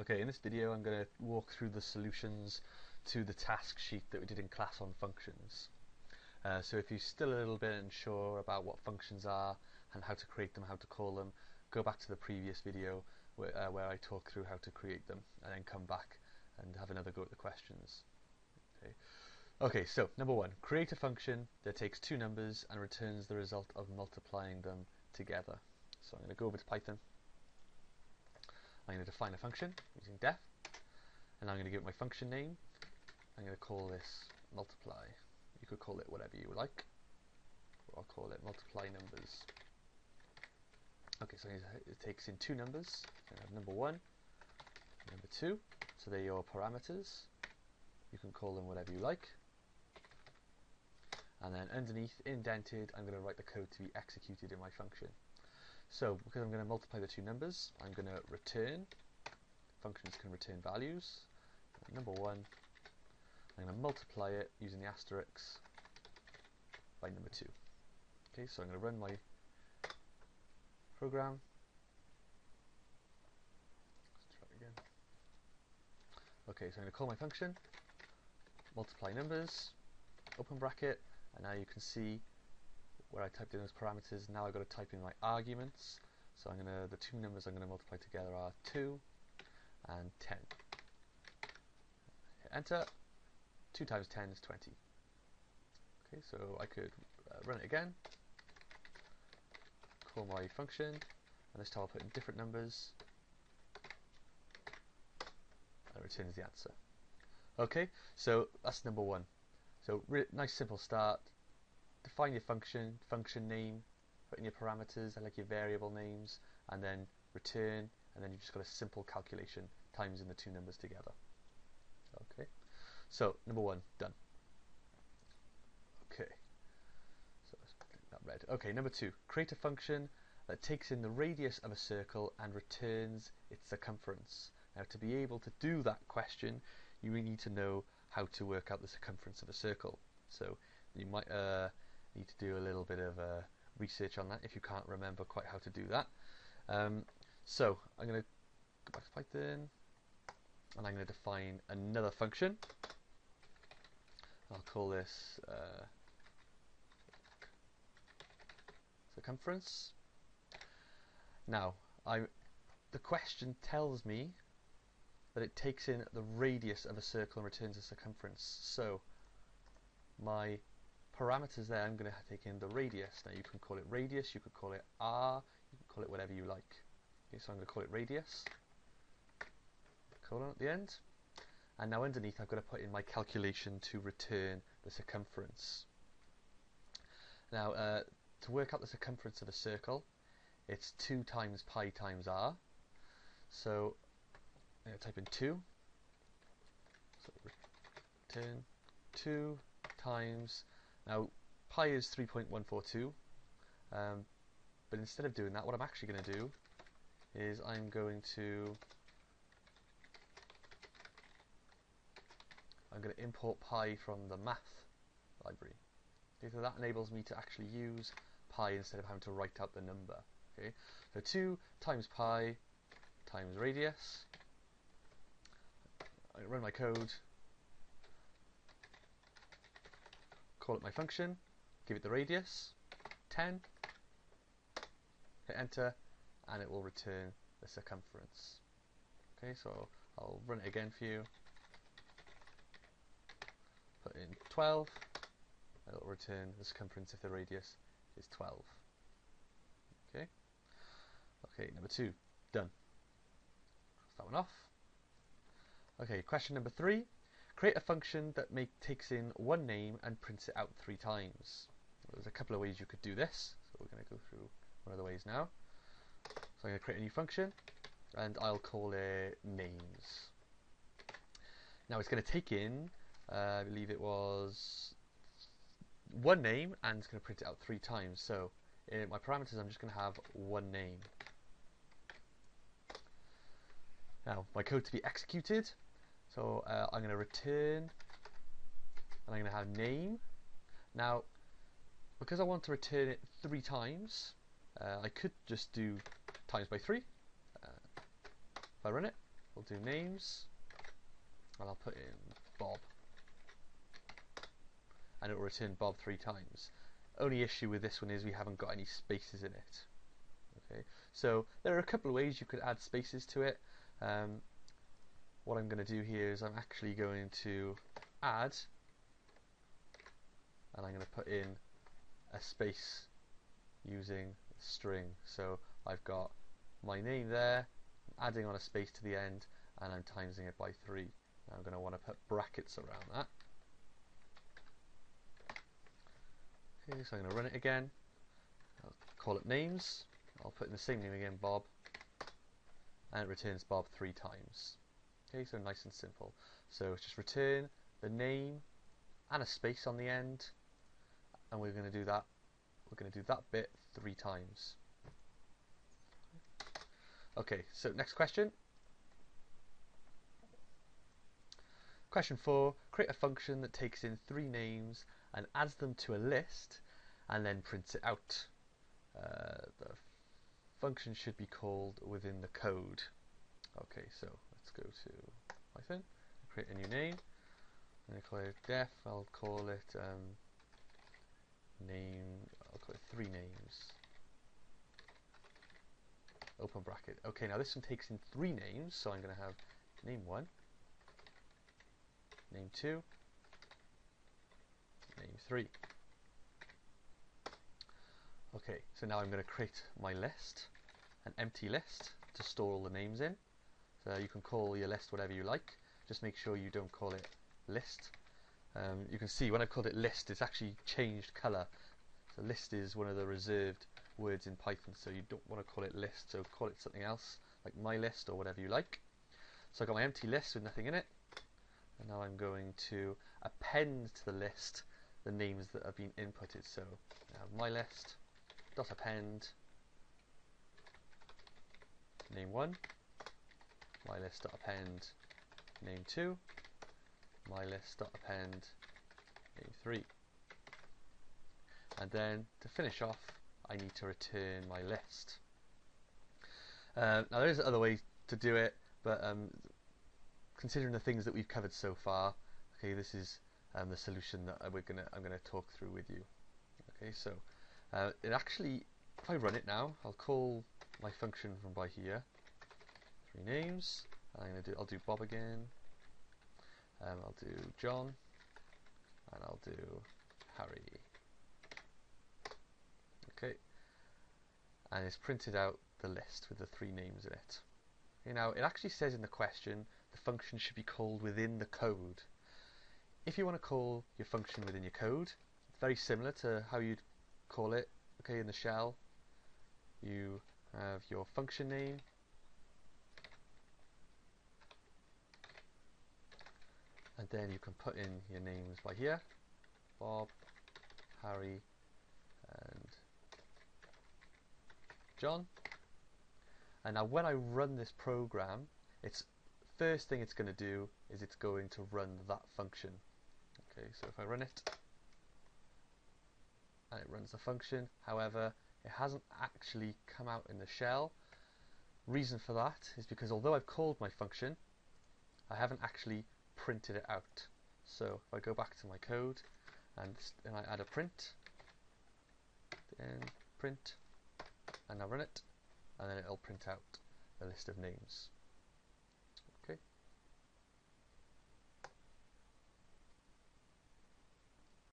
Okay, in this video I'm going to walk through the solutions to the task sheet that we did in class on functions. So if you're still a little bit unsure about what functions are and how to create them, how to call them, go back to the previous video where I talk through how to create them, and then come back and have another go at the questions. Okay, so number one, create a function that takes two numbers and returns the result of multiplying them together. So I'm going to go over to Python. I'm going to define a function using def, and I'm going to give it my function name. I'm going to call this multiply. You could call it whatever you like, or I'll call it multiply numbers. Okay, so it takes in two numbers. So I have number one, number two. So they're your parameters. You can call them whatever you like. And then underneath, indented, I'm going to write the code to be executed in my function. So because I'm going to multiply the two numbers, I'm going to return. Functions can return values. Number one, I'm going to multiply it using the asterisk by number two. Okay, so I'm going to run my program. Let's try it again. Okay, so I'm going to call my function, multiply numbers, open bracket, and now you can see where I typed in those parameters. Now I've got to type in my arguments. So the two numbers I'm going to multiply together are 2 and 10. Hit enter. 2 times 10 is 20. Okay, so I could run it again, call my function, and this time I'll put in different numbers, and it returns the answer. Okay, so that's number one. So nice simple start. Define your function name, put in your parameters, I like your variable names, and then return, and then you've just got a simple calculation, times in the two numbers together. Okay, so number one, done. Okay, so let's make that red. Okay, number two, create a function that takes in the radius of a circle and returns its circumference. Now, to be able to do that question, you really need to know how to work out the circumference of a circle. So you might need to do a little bit of research on that if you can't remember quite how to do that. So I'm going to go back to Python, and I'm going to define another function. I'll call this circumference. Now, the question tells me that it takes in the radius of a circle and returns a circumference. So my parameters there, I'm going to take in the radius. Now you can call it radius, you could call it r, you can call it whatever you like. Okay, so I'm going to call it radius, colon at the end, and now underneath I've got to put in my calculation to return the circumference. Now to work out the circumference of a circle, it's 2 times pi times r. So I'm going to type in 2, so return 2 times, now pi is 3.142, but instead of doing that, what I'm actually going to do is I'm going to import pi from the math library. Okay, so that enables me to actually use pi instead of having to write out the number. Okay, so 2 times pi times radius. I run my code, call it my function, give it the radius, 10, hit enter, and it will return the circumference. Okay, so I'll run it again for you, put in 12, and it will return the circumference if the radius is 12. Okay, okay, number two, done. Cross that one off. Okay, question number three. Create a function that takes in one name and prints it out 3 times. There's a couple of ways you could do this, so we're going to go through one of the ways now. So I'm going to create a new function, and I'll call it names. Now it's going to take in, I believe it was one name, and it's going to print it out 3 times. So in my parameters, I'm just going to have one name. Now my code to be executed. So I'm going to return, and I'm going to have name. Now, because I want to return it 3 times, I could just do times by 3. If I run it, we'll do names, and I'll put in Bob, and it will return Bob 3 times. Only issue with this one is we haven't got any spaces in it. Okay, so there are a couple of ways you could add spaces to it. What I'm going to do here is I'm actually going to add, and I'm going to put in a space using string. So I've got my name there, adding on a space to the end, and I'm timesing it by 3. Now I'm going to want to put brackets around that. Okay, so I'm going to run it again. I'll call it names. I'll put in the same name again, Bob, and it returns Bob 3 times. Okay, so nice and simple. So it's just return the name and a space on the end, and we're going to do that. We're going to do that bit 3 times. Okay, so next question. Question 4, create a function that takes in 3 names and adds them to a list and then prints it out. The function should be called within the code. Okay, so let's go to Python, create a new name. I'm going to call it def, I'll call it name, I'll call it 3 names. Open bracket. Okay, now this one takes in 3 names, so I'm going to have name 1, name 2, name 3. Okay, so now I'm going to create my list, an empty list to store all the names in. So you can call your list whatever you like, just make sure you don't call it list. You can see when I called it list, it's actually changed colour. So list is one of the reserved words in Python, so you don't want to call it list, so call it something else, like my list or whatever you like. So I've got my empty list with nothing in it, and now I'm going to append to the list the names that have been inputted. So I have my list dot append name 1, my list dot append name 2, my list dot append name 3. And then to finish off, I need to return my list. Now there's other ways to do it, but considering the things that we've covered so far, okay, this is the solution that I'm gonna talk through with you. Okay, so it actually, if I run it now, I'll call my function from by here. 3 names. I'll do Bob again. I'll do John, and I'll do Harry. Okay, and it's printed out the list with the 3 names in it. Okay, now it actually says in the question the function should be called within the code. If you want to call your function within your code, it's very similar to how you'd call it. Okay, in the shell, you have your function name, and then you can put in your names by here, Bob, Harry, and John. And now when I run this program, it's first thing it's going to do is it's going to run that function. Okay, so if I run it, and it runs the function, however, it hasn't actually come out in the shell. Reason for that is because although I've called my function, I haven't actually printed it out. So if I go back to my code and I add a print, then print, and I run it, and then it'll print out a list of names.